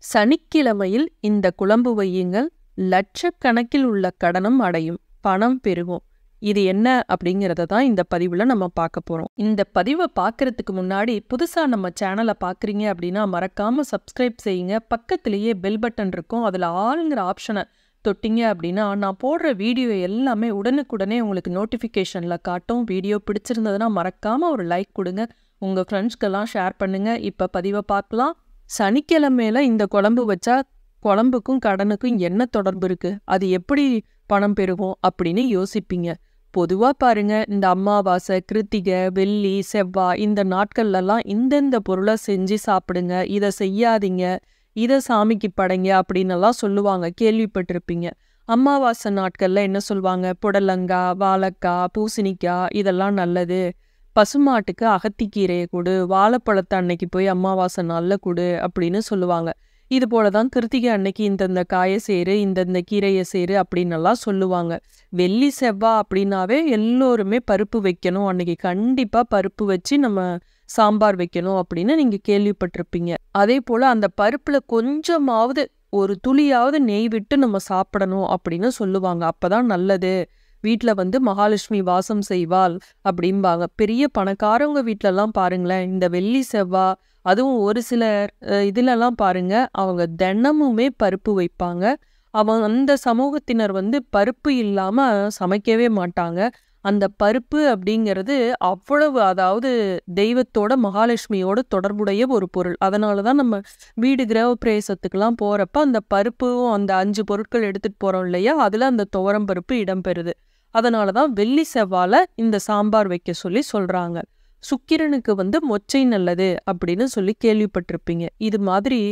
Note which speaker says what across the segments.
Speaker 1: சனிக்கிழமையில் இந்த குழம்பு வையுங்கள், லட்சக்கணக்கில் உள்ள கடனும் அடையும், பணம் பெருகும். இது என்ன அப்படிங்கிறத தான் இந்த பதிவுல நம்ம பார்க்க போறோம். இந்த பதிவை பார்க்கறதுக்கு முன்னாடி புதுசா நம்ம சேனலை பார்க்குறீங்க அப்படின்னா மறக்காம சப்ஸ்கிரைப் செய்யுங்க. பக்கத்திலேயே பெல் பட்டன் இருக்கும், அதில் ஆளுங்கிற ஆப்ஷனை தொட்டிங்க அப்படின்னா நான் போடுற வீடியோ எல்லாமே உடனுக்குடனே உங்களுக்கு நோட்டிஃபிகேஷனில் காட்டும். வீடியோ பிடிச்சிருந்ததுன்னா மறக்காம ஒரு லைக் கொடுங்க, உங்கள் ஃப்ரெண்ட்ஸ்க்கெல்லாம் ஷேர் பண்ணுங்க. இப்போ பதிவை பார்க்கலாம். சனிக்கிழமையில இந்த குழம்பு வச்சா குழம்புக்கும் கடனுக்கும் என்ன தொடர்பு இருக்கு, அது எப்படி பணம் பெருகும் அப்படின்னு யோசிப்பீங்க. பொதுவாக பாருங்க, இந்த அமாவாசை, கிருத்திகை, வெள்ளி, செவ்வாய் இந்த நாட்கள்லாம் இந்தந்த பொருளை செஞ்சு சாப்பிடுங்க, இதை செய்யாதீங்க, இதை சாமிக்கு படைங்க அப்படின்னு எல்லாம் சொல்லுவாங்க, கேள்விப்பட்டிருப்பீங்க. அமாவாசை நாட்கள்ல என்ன சொல்லுவாங்க, புடலங்காய், வாழைக்காய், பூசணிக்காய் இதெல்லாம் நல்லது, பசுமாட்டுக்கு அகத்திக்கீரையை கொடு, வாழைப்பழத்தை அன்னைக்கு போய் அமாவாசை நாளில் கொடு அப்படின்னு சொல்லுவாங்க. இது போலதான் கிருத்திகை அன்னைக்கு இந்தந்த காயை சேரு, இந்தந்த கீரையை சேரு அப்படின்னு எல்லாம் சொல்லுவாங்க. வெள்ளி செவ்வாய் அப்படின்னாவே எல்லோருமே பருப்பு வைக்கணும், அன்னைக்கு கண்டிப்பா பருப்பு வச்சு நம்ம சாம்பார் வைக்கணும் அப்படின்னு நீங்க கேள்விப்பட்டிருப்பீங்க. அதே போல அந்த பருப்புல கொஞ்சமாவது ஒரு துளியாவது நெய் விட்டு நம்ம சாப்பிடணும் அப்படின்னு சொல்லுவாங்க. அப்பதான் நல்லது, வீட்டில் மகாலட்சுமி வாசம் செய்வாள் அப்படிம்பாங்க. பெரிய பணக்காரவங்க வீட்டிலலாம் பாருங்களேன், இந்த வெள்ளி செவ்வாய் அதுவும் ஒரு சில இதுலலாம் பாருங்க, அவங்க தினமுமே பருப்பு வைப்பாங்க. அந்த சமூகத்தினர் பருப்பு இல்லாம சமைக்கவே மாட்டாங்க. அந்த பருப்பு அப்படிங்கிறது அவ்வளவு, அதாவது தெய்வத்தோட மகாலட்சுமியோட தொடர்புடைய ஒரு பொருள். அதனால தான் நம்ம வீடு கிரக பிரவேசத்துக்கெல்லாம் போறப்ப அந்த பருப்பும் அந்த 5 பொருட்கள் எடுத்துட்டு போறோம் இல்லையா, அதுல அந்த துவரம் பருப்பு இடம்பெறுது. அதனால தான் வெள்ளி செவ்வால இந்த சாம்பார் வைக்க சொல்லி சொல்றாங்க. சுக்கிரனுக்கு மொச்சை நல்லது அப்படின்னு சொல்லி கேள்விப்பட்டிருப்பீங்க. இது மாதிரி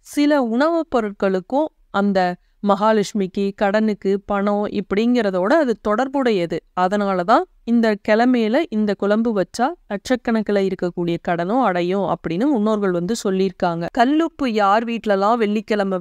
Speaker 1: சில உணவுப் பொருட்களுக்கும் அந்த மகாலட்சுமிக்கு, கடனுக்கு, பணம் இப்படிங்கிறதோட அது தொடர்புடையது. அதனாலதான் இந்த கிழமையில இந்த குழம்பு வச்சா லட்சக்கணக்கில் இருக்கக்கூடிய கடனும் அடையும் அப்படின்னு முன்னோர்கள் சொல்லியிருக்காங்க. கல்லுப்பு யார் வீட்டிலலாம்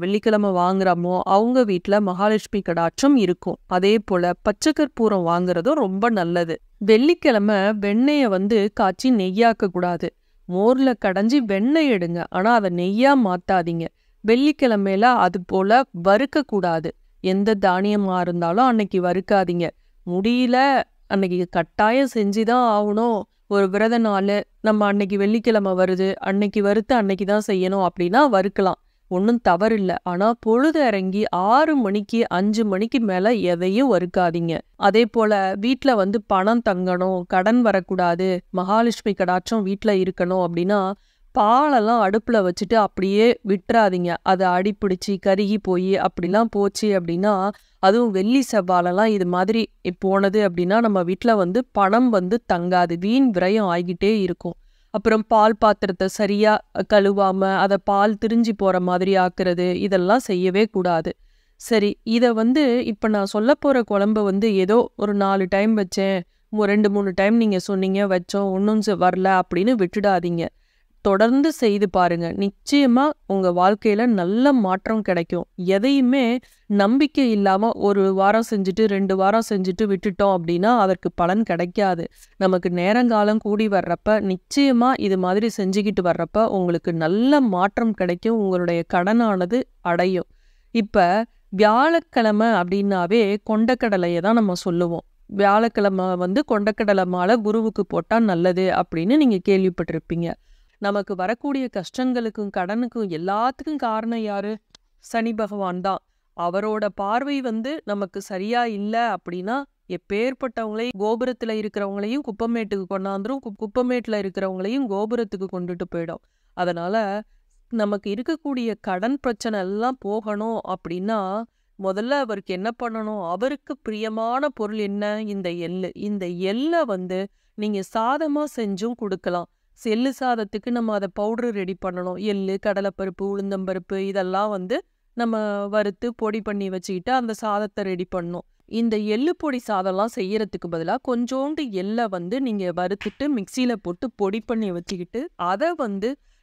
Speaker 1: வெள்ளிக்கிழமை வாங்குறோமோ அவங்க வீட்டுல மகாலட்சுமி கடாட்சம் இருக்கும். அதே போல பச்சை கற்பூரம் வாங்குறதும் ரொம்ப நல்லது. வெள்ளிக்கிழமை வெண்ணெயை காய்ச்சி நெய்யாக்க கூடாது. மோர்ல கடைஞ்சி வெண்ணெய் எடுங்க, ஆனா அதை நெய்யா மாத்தாதீங்க. வெள்ளிக்கிழமையில அது போல வறுக்க கூடாது. எந்த தானியமா இருந்தாலும் அன்னைக்கு வறுக்காதீங்க. முடியல, அன்னைக்கு கட்டாயம் செஞ்சுதான் ஆகணும், ஒரு விரத நாள், நம்ம அன்னைக்கு வெள்ளிக்கிழமை வருது, அன்னைக்கு வறுத்து அன்னைக்கு தான் செய்யணும் அப்படின்னா வறுக்கலாம், ஒன்றும் தவறில்லை. ஆனா பொழுது இறங்கி 6 மணிக்கு 5 மணிக்கு மேல எதையும் வறுக்காதீங்க. அதே போல வீட்டுல பணம் தங்கணும், கடன் வரக்கூடாது, மகாலட்சுமி கடாட்சம் வீட்டுல இருக்கணும் அப்படின்னா பாலெல்லாம் அடுப்புல வச்சுட்டு அப்படியே விட்டுறாதீங்க. அதை அடிப்பிடிச்சு கருகி போய் அப்படிலாம் போச்சு அப்படின்னா, அதுவும் வெள்ளி செவ்வாலெல்லாம் இது மாதிரி போனது அப்படின்னா நம்ம வீட்டுல பணம் தங்காது, வீண் விரயம் ஆகிட்டே இருக்கும். அப்புறம் பால் பாத்திரத்தை சரியா கழுவாம அதை பால் திரிஞ்சு போற மாதிரி ஆக்குறது, இதெல்லாம் செய்யவே கூடாது. சரி, இதை இப்ப நான் சொல்ல போற குழம்பு ஏதோ ஒரு 4 டைம் வச்சேன், 2-3 டைம் நீங்க சொன்னீங்க வச்சோம், ஒன்றும் வரல அப்படின்னு விட்டுடாதீங்க. தொடர்ந்து செய்து பாருங்க, நிச்சயமா உங்க வாழ்க்கையில நல்ல மாற்றம் கிடைக்கும். எதையுமே நம்பிக்கை இல்லாம ஒரு வாரம் செஞ்சுட்டு 2 வாரம் செஞ்சுட்டு விட்டுட்டோம் அப்படின்னா அதற்கு பலன் கிடைக்காது. நமக்கு நேரங்காலம் கூடி வர்றப்ப நிச்சயமா இது மாதிரி செஞ்சுக்கிட்டு வர்றப்ப உங்களுக்கு நல்ல மாற்றம் கிடைக்கும், உங்களுடைய கடனானது அடையும். இப்ப வியாழக்கிழமை அப்படின்னாவே கொண்டக்கடலையை தான் நம்ம சொல்லுவோம். வியாழக்கிழமை கொண்டக்கடலை மாலை குருவுக்கு போட்டா நல்லது அப்படின்னு நீங்க கேள்விப்பட்டிருப்பீங்க. நமக்கு வரக்கூடிய கஷ்டங்களுக்கும் கடனுக்கும் எல்லாத்துக்கும் காரணம் யாரு? சனி பகவான் தான். அவரோட பார்வை நமக்கு சரியா இல்லை அப்படின்னா எப்பேற்பட்டவங்களையும், கோபுரத்துல இருக்கிறவங்களையும் குப்பமேட்டுக்கு கொண்டாந்துரும், குப்பமேட்டுல இருக்கிறவங்களையும் கோபுரத்துக்கு கொண்டுட்டு போயிடும். அதனால நமக்கு இருக்கக்கூடிய கடன் பிரச்சனை எல்லாம் போகணும் அப்படின்னா முதல்ல அவருக்கு என்ன பண்ணணும், அவருக்கு பிரியமான பொருள் என்ன, இந்த எள்ளு. இந்த எள்ளை நீங்க சாதமா செஞ்சும் கொடுக்கலாம். எள்ளு சாதத்துக்கு நம்ம அதை பவுடர் ரெடி பண்ணணும். எள்ளு, கடலைப்பருப்பு, உளுந்தம்பருப்பு இதெல்லாம் நம்ம வறுத்து பொடி பண்ணி வச்சுக்கிட்டு அந்த சாதத்தை ரெடி பண்ணணும். இந்த எள்ளு பொடி சாதம்லாம் செய்யறதுக்கு பதிலாக கொஞ்சோண்டு எள்ளை நீங்க வறுத்துட்டு மிக்சியில போட்டு பொடி பண்ணி வச்சுக்கிட்டு அதை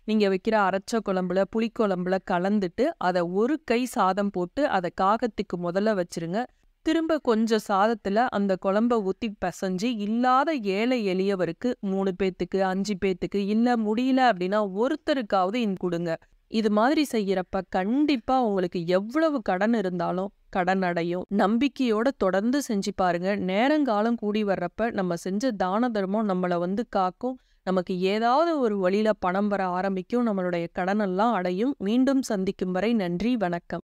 Speaker 1: நீங்க வைக்கிற அரைச்ச குழம்புல, புளிக்குழம்புல கலந்துட்டு அதை ஒரு கை சாதம் போட்டு அதை காகத்துக்கு முதல்ல வச்சிருங்க. திரும்ப கொஞ்சம் சாதத்துல அந்த குழம்ப ஊத்தி பிசைஞ்சு இல்லாத ஏழை எளியவருக்கு 3 பேத்துக்கு 5 பேத்துக்கு இல்ல முடியல அப்படின்னா ஒருத்தருக்காவது கொடுங்க. இது மாதிரி செய்யறப்ப கண்டிப்பா உங்களுக்கு எவ்வளவு கடன் இருந்தாலும் கடன் அடையும். நம்பிக்கையோட தொடர்ந்து செஞ்சு பாருங்க. நேரங்காலம் கூடி வர்றப்ப நம்ம செஞ்ச தான தர்மம் நம்மள காக்கும். நமக்கு ஏதாவது ஒரு வழியில பணம் வர ஆரம்பிக்கும். நம்மளுடைய கடனெல்லாம் அடையும். மீண்டும் சந்திக்கும் வரை நன்றி, வணக்கம்.